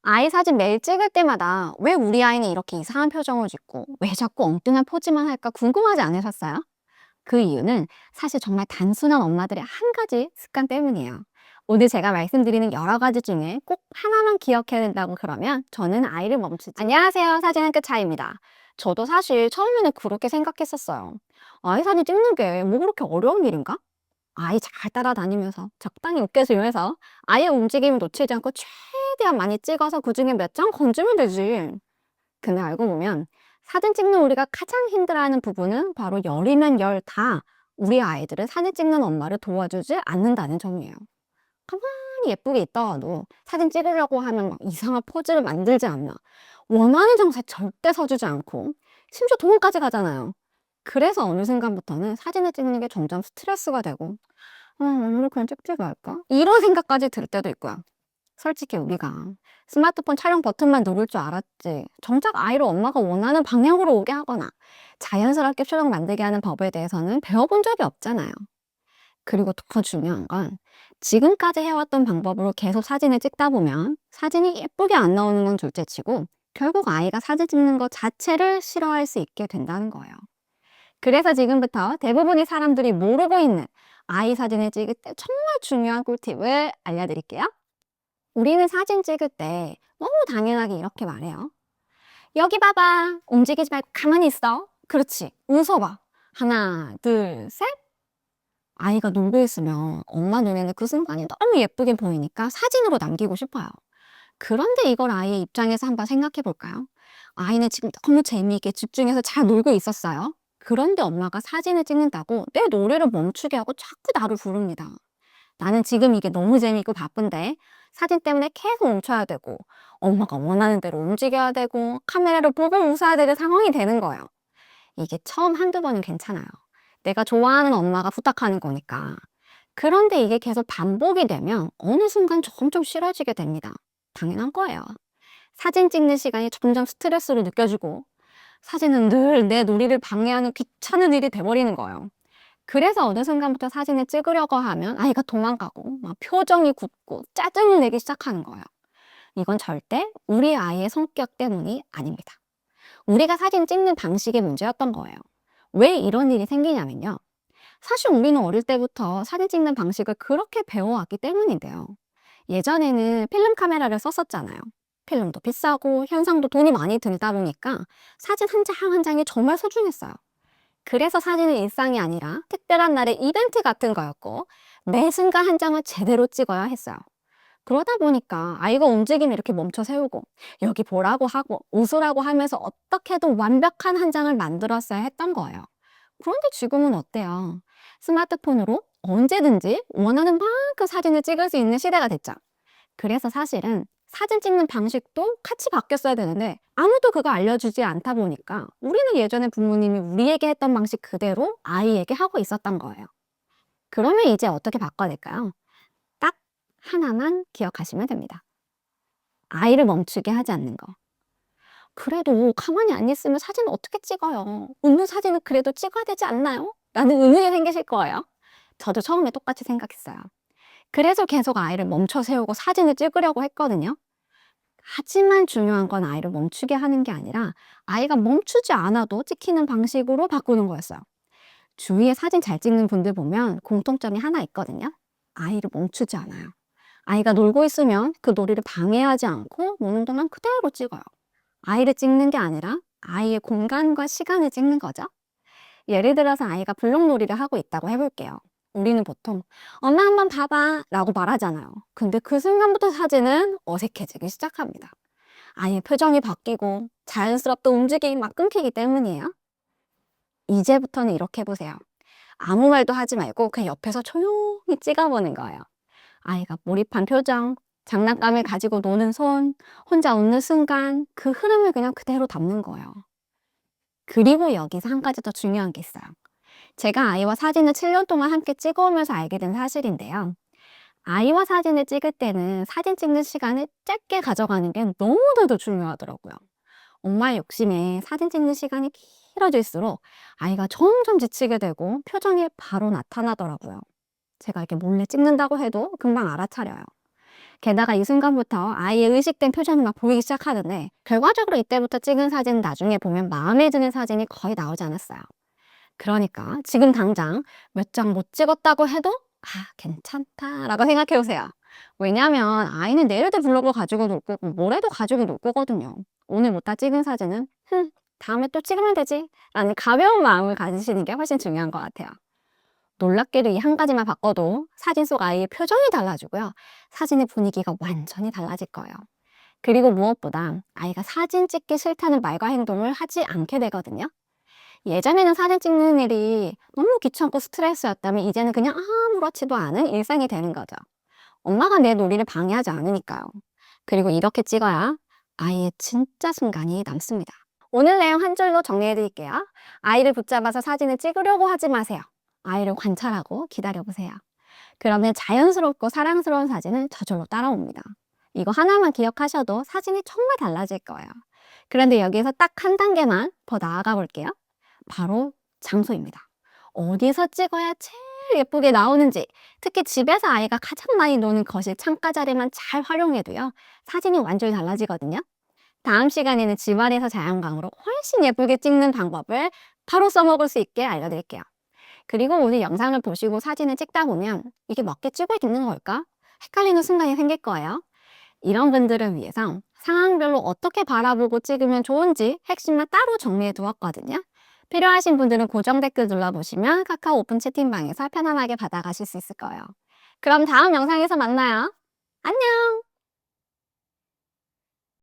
아이 사진 매일 찍을 때마다 왜 우리 아이는 이렇게 이상한 표정을 짓고 왜 자꾸 엉뚱한 포즈만 할까 궁금하지 않으셨어요? 그 이유는 사실 정말 단순한 엄마들의 한 가지 습관 때문이에요. 오늘 제가 말씀드리는 여러 가지 중에 꼭 하나만 기억해야 된다고 그러면 저는 아이를 멈추지. 안녕하세요. 사진 한 끗 차이입니다. 저도 사실 처음에는 그렇게 생각했었어요. 아이 사진 찍는 게 뭐 그렇게 어려운 일인가? 아이 잘 따라다니면서 적당히 웃겨주면서 아이의 움직임을 놓치지 않고 최대한 많이 찍어서 그중에 몇 장 건지면 되지. 근데 알고 보면 사진 찍는 우리가 가장 힘들어하는 부분은 바로 열이면 열 다 우리 아이들은 사진 찍는 엄마를 도와주지 않는다는 점이에요. 가만히 예쁘게 있다가도 사진 찍으려고 하면 막 이상한 포즈를 만들지 않나. 원하는 장소에 절대 서주지 않고 심지어 도움까지 가잖아요. 그래서 어느 순간부터는 사진을 찍는 게 점점 스트레스가 되고 오늘 그냥 찍지 말까? 이런 생각까지 들 때도 있고요. 솔직히 우리가 스마트폰 촬영 버튼만 누를 줄 알았지 정작 아이를 엄마가 원하는 방향으로 오게 하거나 자연스럽게 표정 만들게 하는 법에 대해서는 배워본 적이 없잖아요. 그리고 더 중요한 건 지금까지 해왔던 방법으로 계속 사진을 찍다 보면 사진이 예쁘게 안 나오는 건 둘째치고 결국 아이가 사진 찍는 것 자체를 싫어할 수 있게 된다는 거예요. 그래서 지금부터 대부분의 사람들이 모르고 있는 아이 사진을 찍을 때 정말 중요한 꿀팁을 알려드릴게요. 우리는 사진 찍을 때 너무 당연하게 이렇게 말해요. 여기 봐봐. 움직이지 말고 가만히 있어. 그렇지. 웃어봐. 하나, 둘, 셋. 아이가 놀고 있으면 엄마 눈에는 그 순간이 너무 예쁘게 보이니까 사진으로 남기고 싶어요. 그런데 이걸 아이의 입장에서 한번 생각해 볼까요? 아이는 지금 너무 재미있게 집중해서 잘 놀고 있었어요. 그런데 엄마가 사진을 찍는다고 내 노래를 멈추게 하고 자꾸 나를 부릅니다. 나는 지금 이게 너무 재미있고 바쁜데 사진 때문에 계속 멈춰야 되고 엄마가 원하는 대로 움직여야 되고 카메라를 보고 웃어야 되는 상황이 되는 거예요. 이게 처음 한두 번은 괜찮아요. 내가 좋아하는 엄마가 부탁하는 거니까. 그런데 이게 계속 반복이 되면 어느 순간 점점 싫어지게 됩니다. 당연한 거예요. 사진 찍는 시간이 점점 스트레스로 느껴지고 사진은 늘 내 놀이를 방해하는 귀찮은 일이 돼버리는 거예요. 그래서 어느 순간부터 사진을 찍으려고 하면 아이가 도망가고 막 표정이 굳고 짜증을 내기 시작하는 거예요. 이건 절대 우리 아이의 성격 때문이 아닙니다. 우리가 사진 찍는 방식의 문제였던 거예요. 왜 이런 일이 생기냐면요. 사실 우리는 어릴 때부터 사진 찍는 방식을 그렇게 배워왔기 때문인데요. 예전에는 필름 카메라를 썼었잖아요. 필름도 비싸고 현상도 돈이 많이 들다 보니까 사진 한 장 한 장이 정말 소중했어요. 그래서 사진은 일상이 아니라 특별한 날의 이벤트 같은 거였고 매 순간 한 장을 제대로 찍어야 했어요. 그러다 보니까 아이가 움직이면 이렇게 멈춰 세우고 여기 보라고 하고 웃으라고 하면서 어떻게든 완벽한 한 장을 만들었어야 했던 거예요. 그런데 지금은 어때요? 스마트폰으로 언제든지 원하는 만큼 사진을 찍을 수 있는 시대가 됐죠. 그래서 사실은 사진 찍는 방식도 같이 바뀌었어야 되는데 아무도 그거 알려주지 않다 보니까 우리는 예전에 부모님이 우리에게 했던 방식 그대로 아이에게 하고 있었던 거예요. 그러면 이제 어떻게 바꿔야 될까요? 딱 하나만 기억하시면 됩니다. 아이를 멈추게 하지 않는 거. 그래도 가만히 안 있으면 사진을 어떻게 찍어요? 웃는 사진은 그래도 찍어야 되지 않나요? 라는 의문이 생기실 거예요. 저도 처음에 똑같이 생각했어요. 그래서 계속 아이를 멈춰 세우고 사진을 찍으려고 했거든요. 하지만 중요한 건 아이를 멈추게 하는 게 아니라 아이가 멈추지 않아도 찍히는 방식으로 바꾸는 거였어요. 주위에 사진 잘 찍는 분들 보면 공통점이 하나 있거든요. 아이를 멈추지 않아요. 아이가 놀고 있으면 그 놀이를 방해하지 않고 노는 동안 그대로 찍어요. 아이를 찍는 게 아니라 아이의 공간과 시간을 찍는 거죠. 예를 들어서 아이가 블록놀이를 하고 있다고 해볼게요. 우리는 보통 엄마 한번 봐봐 라고 말하잖아요. 근데 그 순간부터 사진은 어색해지기 시작합니다. 아이의 표정이 바뀌고 자연스럽게 움직임이 막 끊기기 때문이에요. 이제부터는 이렇게 해보세요. 아무 말도 하지 말고 그냥 옆에서 조용히 찍어보는 거예요. 아이가 몰입한 표정, 장난감을 가지고 노는 손, 혼자 웃는 순간 그 흐름을 그냥 그대로 담는 거예요. 그리고 여기서 한 가지 더 중요한 게 있어요. 제가 아이와 사진을 7년 동안 함께 찍어오면서 알게 된 사실인데요. 아이와 사진을 찍을 때는 사진 찍는 시간을 짧게 가져가는 게 너무나도 중요하더라고요. 엄마의 욕심에 사진 찍는 시간이 길어질수록 아이가 점점 지치게 되고 표정이 바로 나타나더라고요. 제가 이렇게 몰래 찍는다고 해도 금방 알아차려요. 게다가 이 순간부터 아이의 의식된 표정이 막 보이기 시작하는데 결과적으로 이때부터 찍은 사진은 나중에 보면 마음에 드는 사진이 거의 나오지 않았어요. 그러니까 지금 당장 몇 장 못 찍었다고 해도 괜찮다라고 생각해 보세요. 왜냐면 아이는 내일도 블로그 가지고 놀 거고 모레도 가지고 놀 거거든요. 오늘 못 다 찍은 사진은 다음에 또 찍으면 되지 라는 가벼운 마음을 가지시는 게 훨씬 중요한 것 같아요. 놀랍게도 이 한 가지만 바꿔도 사진 속 아이의 표정이 달라지고요. 사진의 분위기가 완전히 달라질 거예요. 그리고 무엇보다 아이가 사진 찍기 싫다는 말과 행동을 하지 않게 되거든요. 예전에는 사진 찍는 일이 너무 귀찮고 스트레스였다면 이제는 그냥 아무렇지도 않은 일상이 되는 거죠. 엄마가 내 놀이를 방해하지 않으니까요. 그리고 이렇게 찍어야 아이의 진짜 순간이 남습니다. 오늘 내용 한 줄로 정리해 드릴게요. 아이를 붙잡아서 사진을 찍으려고 하지 마세요. 아이를 관찰하고 기다려보세요. 그러면 자연스럽고 사랑스러운 사진은 저절로 따라옵니다. 이거 하나만 기억하셔도 사진이 정말 달라질 거예요. 그런데 여기에서 딱 한 단계만 더 나아가 볼게요. 바로 장소입니다. 어디서 찍어야 제일 예쁘게 나오는지, 특히 집에서 아이가 가장 많이 노는 거실 창가 자리만 잘 활용해도요, 사진이 완전히 달라지거든요. 다음 시간에는 집안에서 자연광으로 훨씬 예쁘게 찍는 방법을 바로 써먹을 수 있게 알려드릴게요. 그리고 오늘 영상을 보시고 사진을 찍다 보면 이게 맞게 찍고 있는 걸까? 헷갈리는 순간이 생길 거예요. 이런 분들을 위해서 상황별로 어떻게 바라보고 찍으면 좋은지 핵심만 따로 정리해 두었거든요. 필요하신 분들은 고정 댓글 눌러보시면 카카오 오픈 채팅방에서 편안하게 받아가실 수 있을 거예요. 그럼 다음 영상에서 만나요. 안녕!